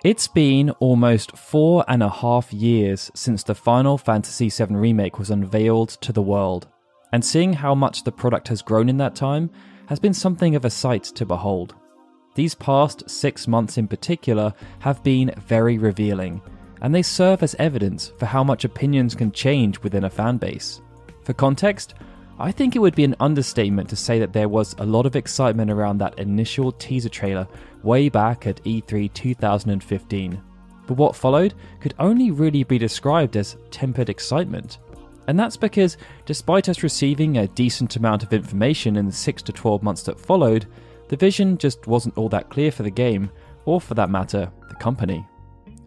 It's been almost 4.5 years since the Final Fantasy VII Remake was unveiled to the world, and seeing how much the product has grown in that time has been something of a sight to behold. These past 6 months in particular have been very revealing, and they serve as evidence for how much opinions can change within a fanbase. For context, I think it would be an understatement to say that there was a lot of excitement around that initial teaser trailer way back at E3 2015, but what followed could only really be described as tempered excitement. And that's because, despite us receiving a decent amount of information in the 6 to 12 months that followed, the vision just wasn't all that clear for the game, or for that matter, the company.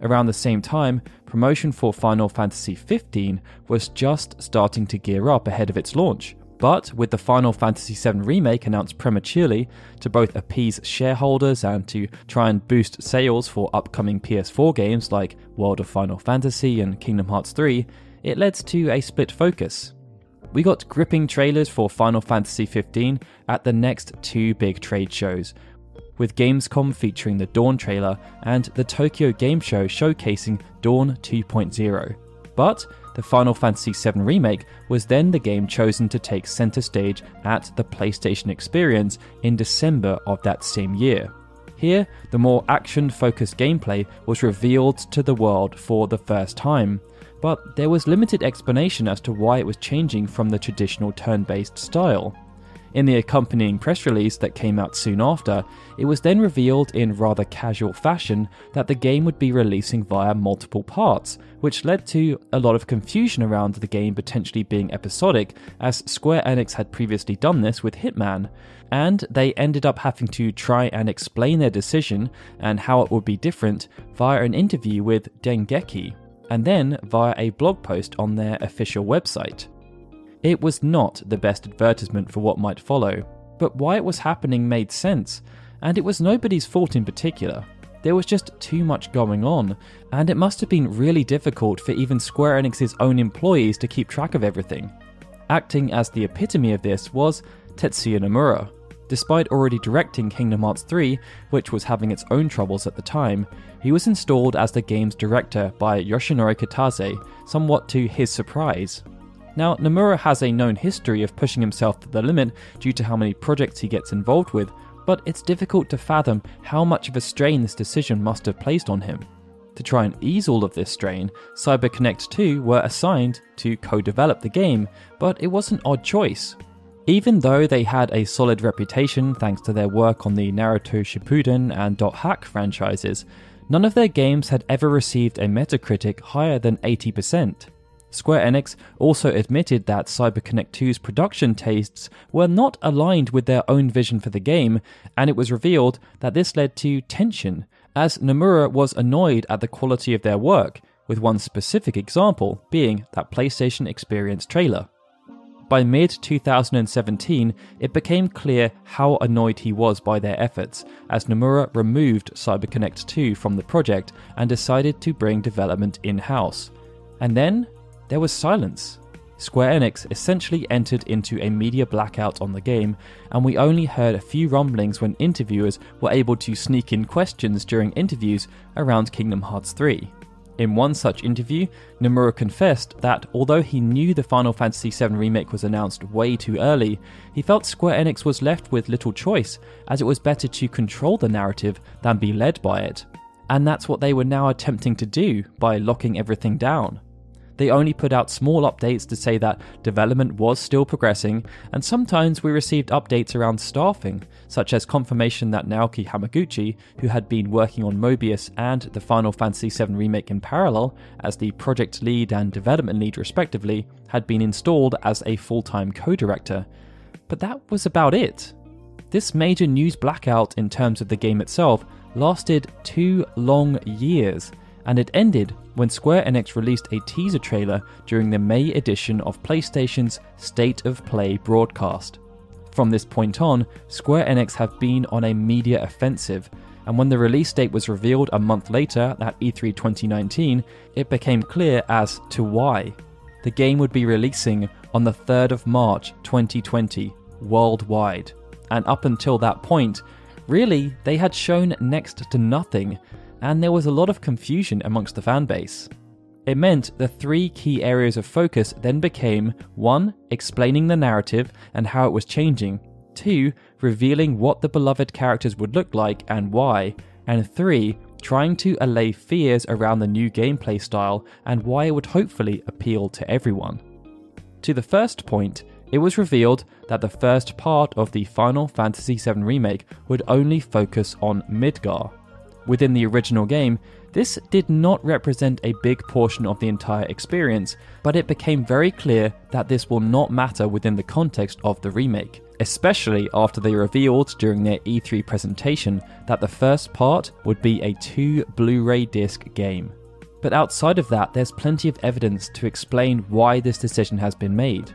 Around the same time, promotion for Final Fantasy XV was just starting to gear up ahead of its launch. But with the Final Fantasy VII Remake announced prematurely to both appease shareholders and to try and boost sales for upcoming PS4 games like World of Final Fantasy and Kingdom Hearts 3, it led to a split focus. We got gripping trailers for Final Fantasy XV at the next 2 big trade shows, with Gamescom featuring the Dawn trailer and the Tokyo Game Show showcasing Dawn 2.0. But the Final Fantasy VII Remake was then the game chosen to take center stage at the PlayStation Experience in December of that same year. Here, the more action-focused gameplay was revealed to the world for the first time, but there was limited explanation as to why it was changing from the traditional turn-based style. In the accompanying press release that came out soon after, it was then revealed in rather casual fashion that the game would be releasing via multiple parts, which led to a lot of confusion around the game potentially being episodic, as Square Enix had previously done this with Hitman, and they ended up having to try and explain their decision and how it would be different via an interview with Dengeki, and then via a blog post on their official website. It was not the best advertisement for what might follow, but why it was happening made sense, and it was nobody's fault in particular. There was just too much going on, and it must have been really difficult for even Square Enix's own employees to keep track of everything. Acting as the epitome of this was Tetsuya Nomura. Despite already directing Kingdom Hearts 3, which was having its own troubles at the time, he was installed as the game's director by Yoshinori Kitase, somewhat to his surprise. Now, Nomura has a known history of pushing himself to the limit due to how many projects he gets involved with, but it's difficult to fathom how much of a strain this decision must have placed on him. To try and ease all of this strain, CyberConnect 2 were assigned to co-develop the game, but it was an odd choice. Even though they had a solid reputation thanks to their work on the Naruto Shippuden and .hack franchises, none of their games had ever received a Metacritic higher than 80%. Square Enix also admitted that CyberConnect 2's production tastes were not aligned with their own vision for the game, and it was revealed that this led to tension, as Nomura was annoyed at the quality of their work, with one specific example being that PlayStation Experience trailer. By mid-2017, it became clear how annoyed he was by their efforts, as Nomura removed CyberConnect 2 from the project and decided to bring development in-house. And then there was silence. Square Enix essentially entered into a media blackout on the game, and we only heard a few rumblings when interviewers were able to sneak in questions during interviews around Kingdom Hearts 3. In one such interview, Nomura confessed that although he knew the Final Fantasy VII Remake was announced way too early, he felt Square Enix was left with little choice, as it was better to control the narrative than be led by it. And that's what they were now attempting to do by locking everything down. They only put out small updates to say that development was still progressing, and sometimes we received updates around staffing, such as confirmation that Naoki Hamaguchi, who had been working on Mobius and the Final Fantasy VII Remake in parallel as the project lead and development lead respectively, had been installed as a full-time co-director. But that was about it. This major news blackout in terms of the game itself lasted 2 long years, and it ended when Square Enix released a teaser trailer during the May edition of PlayStation's State of Play broadcast. From this point on, Square Enix have been on a media offensive, and when the release date was revealed a month later at E3 2019, it became clear as to why. The game would be releasing on the 3rd of March 2020, worldwide, and up until that point, really, they had shown next to nothing, and there was a lot of confusion amongst the fanbase. It meant the 3 key areas of focus then became 1. Explaining the narrative and how it was changing, 2. Revealing what the beloved characters would look like and why, and 3. Trying to allay fears around the new gameplay style and why it would hopefully appeal to everyone. To the first point, it was revealed that the first part of the Final Fantasy VII Remake would only focus on Midgar. Within the original game, this did not represent a big portion of the entire experience, but it became very clear that this will not matter within the context of the remake, especially after they revealed during their E3 presentation that the first part would be a 2 Blu-ray disc game. But outside of that, there's plenty of evidence to explain why this decision has been made.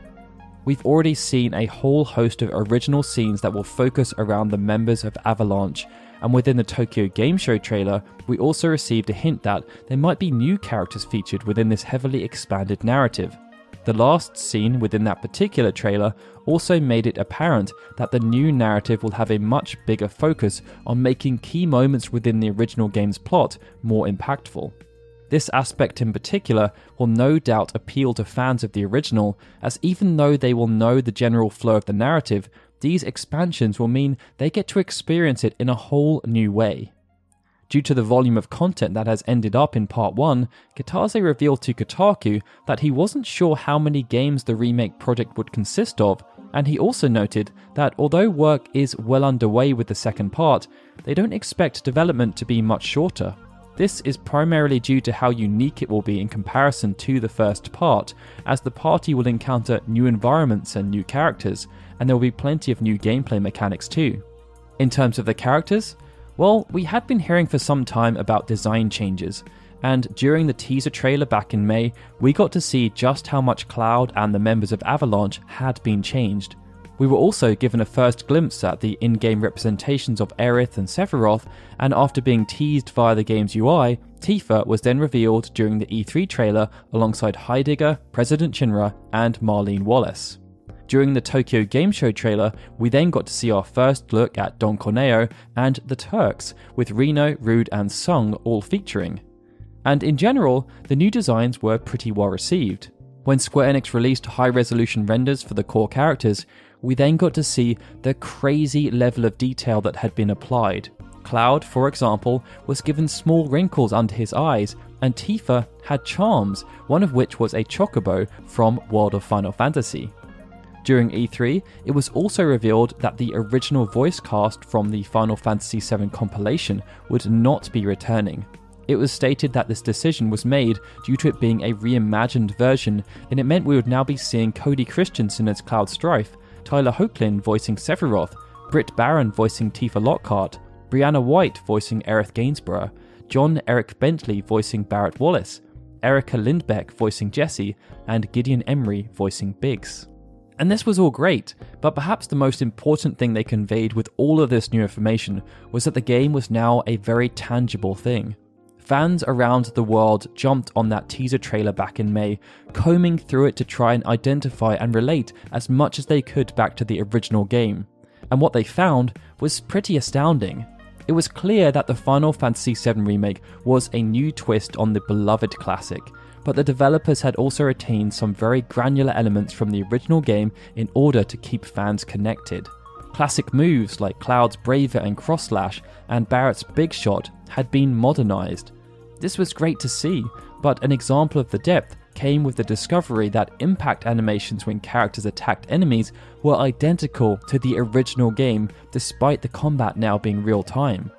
We've already seen a whole host of original scenes that will focus around the members of Avalanche, and within the Tokyo Game Show trailer, we also received a hint that there might be new characters featured within this heavily expanded narrative. The last scene within that particular trailer also made it apparent that the new narrative will have a much bigger focus on making key moments within the original game's plot more impactful. This aspect in particular will no doubt appeal to fans of the original, as even though they will know the general flow of the narrative, these expansions will mean they get to experience it in a whole new way. Due to the volume of content that has ended up in Part 1, Kitase revealed to Kotaku that he wasn't sure how many games the remake project would consist of, and he also noted that although work is well underway with the second part, they don't expect development to be much shorter. This is primarily due to how unique it will be in comparison to the first part, as the party will encounter new environments and new characters, and there will be plenty of new gameplay mechanics too. In terms of the characters, well, we had been hearing for some time about design changes, and during the teaser trailer back in May, we got to see just how much Cloud and the members of Avalanche had been changed. We were also given a first glimpse at the in-game representations of Aerith and Sephiroth, and after being teased via the game's UI, Tifa was then revealed during the E3 trailer alongside Heidegger, President Shinra, and Marlene Wallace. During the Tokyo Game Show trailer, we then got to see our first look at Don Corneo and the Turks, with Reno, Rude and Sung all featuring. And in general, the new designs were pretty well received. When Square Enix released high-resolution renders for the core characters, we then got to see the crazy level of detail that had been applied. Cloud, for example, was given small wrinkles under his eyes, and Tifa had charms, one of which was a chocobo from World of Final Fantasy. During E3, it was also revealed that the original voice cast from the Final Fantasy VII compilation would not be returning. It was stated that this decision was made due to it being a reimagined version, and it meant we would now be seeing Cody Christensen as Cloud Strife, Tyler Hoechlin voicing Sephiroth, Britt Baron voicing Tifa Lockhart, Brianna White voicing Aerith Gainsborough, John Eric Bentley voicing Barrett Wallace, Erica Lindbeck voicing Jessie, and Gideon Emery voicing Biggs. And this was all great, but perhaps the most important thing they conveyed with all of this new information was that the game was now a very tangible thing. Fans around the world jumped on that teaser trailer back in May, combing through it to try and identify and relate as much as they could back to the original game. And what they found was pretty astounding. It was clear that the Final Fantasy VII Remake was a new twist on the beloved classic, but the developers had also retained some very granular elements from the original game in order to keep fans connected. Classic moves like Cloud's Braver and Cross Slash and Barrett's Big Shot had been modernized. This was great to see, but an example of the depth came with the discovery that impact animations when characters attacked enemies were identical to the original game despite the combat now being real time.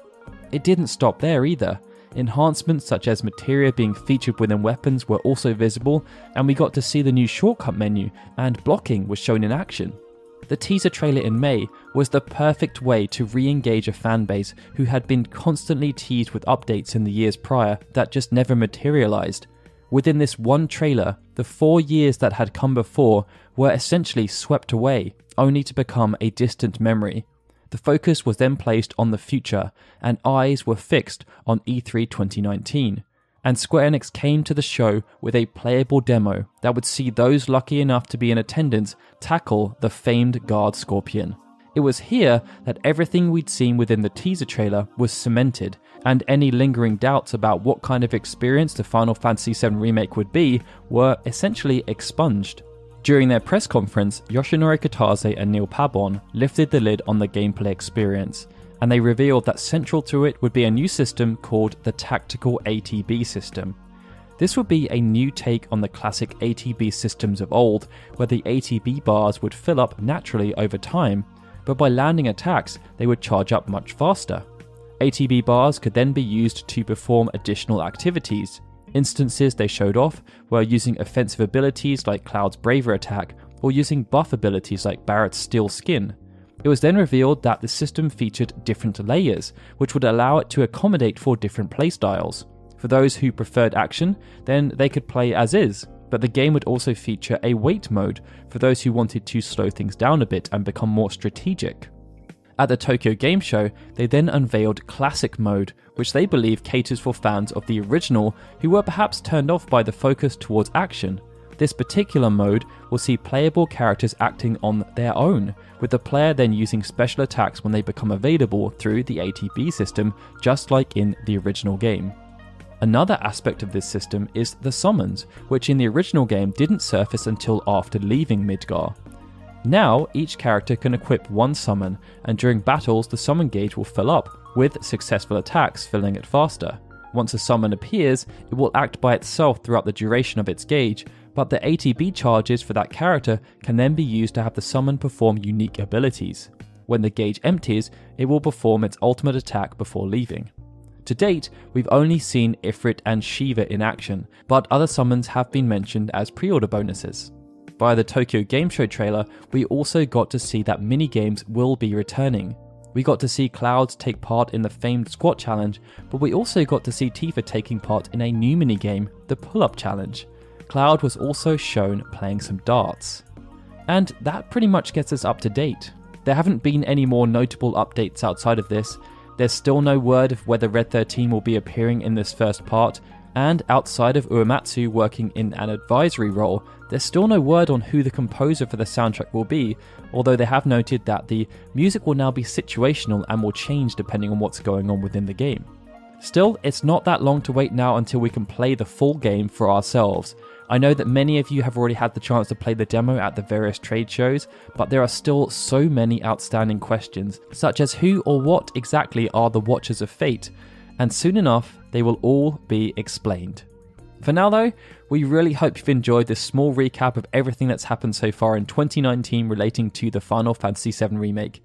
It didn't stop there either. Enhancements such as materia being featured within weapons were also visible, and we got to see the new shortcut menu, and blocking was shown in action. The teaser trailer in May was the perfect way to re-engage a fanbase who had been constantly teased with updates in the years prior that just never materialized. Within this one trailer, the 4 years that had come before were essentially swept away, only to become a distant memory. The focus was then placed on the future, and eyes were fixed on E3 2019. And Square Enix came to the show with a playable demo that would see those lucky enough to be in attendance tackle the famed Guard Scorpion. It was here that everything we'd seen within the teaser trailer was cemented, and any lingering doubts about what kind of experience the Final Fantasy VII Remake would be were essentially expunged. During their press conference, Yoshinori Kitase and Neil Pabon lifted the lid on the gameplay experience, and they revealed that central to it would be a new system called the Tactical ATB System. This would be a new take on the classic ATB systems of old, where the ATB bars would fill up naturally over time, but by landing attacks they would charge up much faster. ATB bars could then be used to perform additional activities. Instances they showed off were using offensive abilities like Cloud's Braver attack, or using buff abilities like Barrett's Steel Skin. It was then revealed that the system featured different layers, which would allow it to accommodate for different playstyles. For those who preferred action, then they could play as is, but the game would also feature a wait mode for those who wanted to slow things down a bit and become more strategic. At the Tokyo Game Show, they then unveiled Classic Mode, which they believe caters for fans of the original who were perhaps turned off by the focus towards action. This particular mode will see playable characters acting on their own, with the player then using special attacks when they become available through the ATB system, just like in the original game. Another aspect of this system is the summons, which in the original game didn't surface until after leaving Midgar. Now, each character can equip one summon, and during battles the summon gauge will fill up, with successful attacks filling it faster. Once a summon appears, it will act by itself throughout the duration of its gauge, but the ATB charges for that character can then be used to have the summon perform unique abilities. When the gauge empties, it will perform its ultimate attack before leaving. To date, we've only seen Ifrit and Shiva in action, but other summons have been mentioned as pre-order bonuses. Via the Tokyo Game Show trailer, we also got to see that minigames will be returning. We got to see Cloud take part in the famed squat challenge, but we also got to see Tifa taking part in a new minigame, the pull-up challenge. Cloud was also shown playing some darts. And that pretty much gets us up to date. There haven't been any more notable updates outside of this. There's still no word of whether Red 13 will be appearing in this first part, and outside of Uematsu working in an advisory role, there's still no word on who the composer for the soundtrack will be, although they have noted that the music will now be situational and will change depending on what's going on within the game. Still, it's not that long to wait now until we can play the full game for ourselves. I know that many of you have already had the chance to play the demo at the various trade shows, but there are still so many outstanding questions, such as who or what exactly are the Watchers of Fate, and soon enough they will all be explained. For now though, we really hope you've enjoyed this small recap of everything that's happened so far in 2019 relating to the Final Fantasy VII Remake.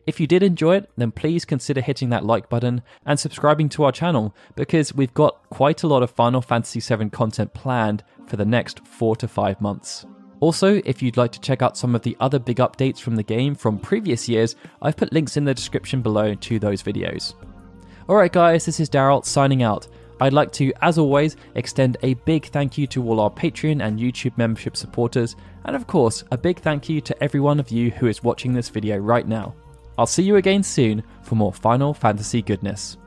If you did enjoy it, then please consider hitting that like button and subscribing to our channel, because we've got quite a lot of Final Fantasy VII content planned for the next 4 to 5 months. Also, if you'd like to check out some of the other big updates from the game from previous years, I've put links in the description below to those videos. Alright guys, this is Daryl signing out. I'd like to, as always, extend a big thank you to all our Patreon and YouTube membership supporters, and of course, a big thank you to every one of you who is watching this video right now. I'll see you again soon for more Final Fantasy goodness.